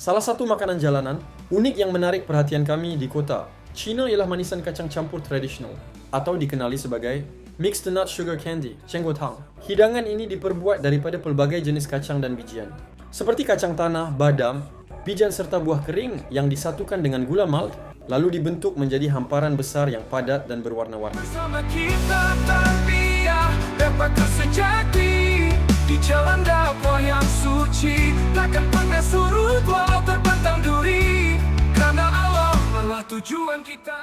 Salah satu makanan jalanan unik yang menarik perhatian kami di kota China ialah manisan kacang campur tradisional atau dikenali sebagai mixed nut sugar candy, chenggotang. Hidangan ini diperbuat daripada pelbagai jenis kacang dan bijian, seperti kacang tanah, badam, bijan serta buah kering yang disatukan dengan gula malt, lalu dibentuk menjadi hamparan besar yang padat dan berwarna-warni. Bersama kita terbiar dapat sejati di jalan dakwah yang suci, takkan pernah surut walau terbentang duri, karena Allah adalah tujuan kita.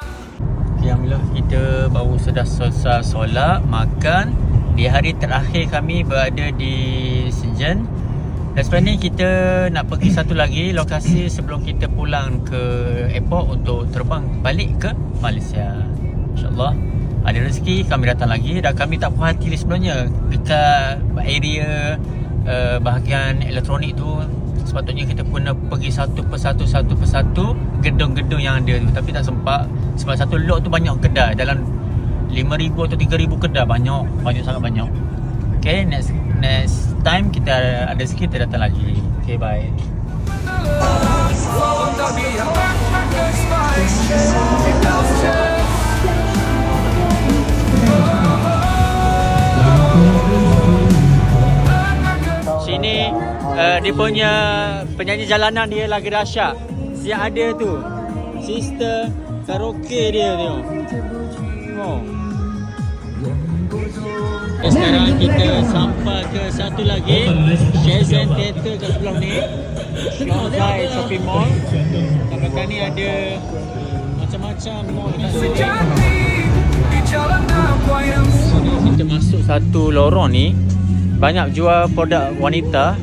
Alhamdulillah, kita baru sudah selesai solat, makan. Di hari terakhir kami berada di Shenzhen. Dan sebenarnya kita nak pergi satu lagi lokasi sebelum kita pulang ke airport untuk terbang balik ke Malaysia. InsyaAllah ada rezeki kami datang lagi. Dan kami tak puas hati sebenarnya dekat area bahagian elektronik tu. Sepatutnya kita kena pergi satu persatu gedung-gedung yang ada tu, tapi tak sempat sebab satu lot tu banyak kedai, dalam 5,000 atau 3,000 kedai, banyak sangat banyak. Okay, next time kita ada rezeki kita datang lagi. Okay, bye. Sini dia punya penyanyi jalanan dia lagi dahsyat. Yang ada tu sister karaoke dia tengok. Oh. Sekarang kita sampai ke satu lagi Shenzhen Theatre kat sebelah ni, Shanghai Shopping Mall. Kat belakang ni ada macam-macam mall kat sini. Kita masuk satu lorong ni, banyak jual produk wanita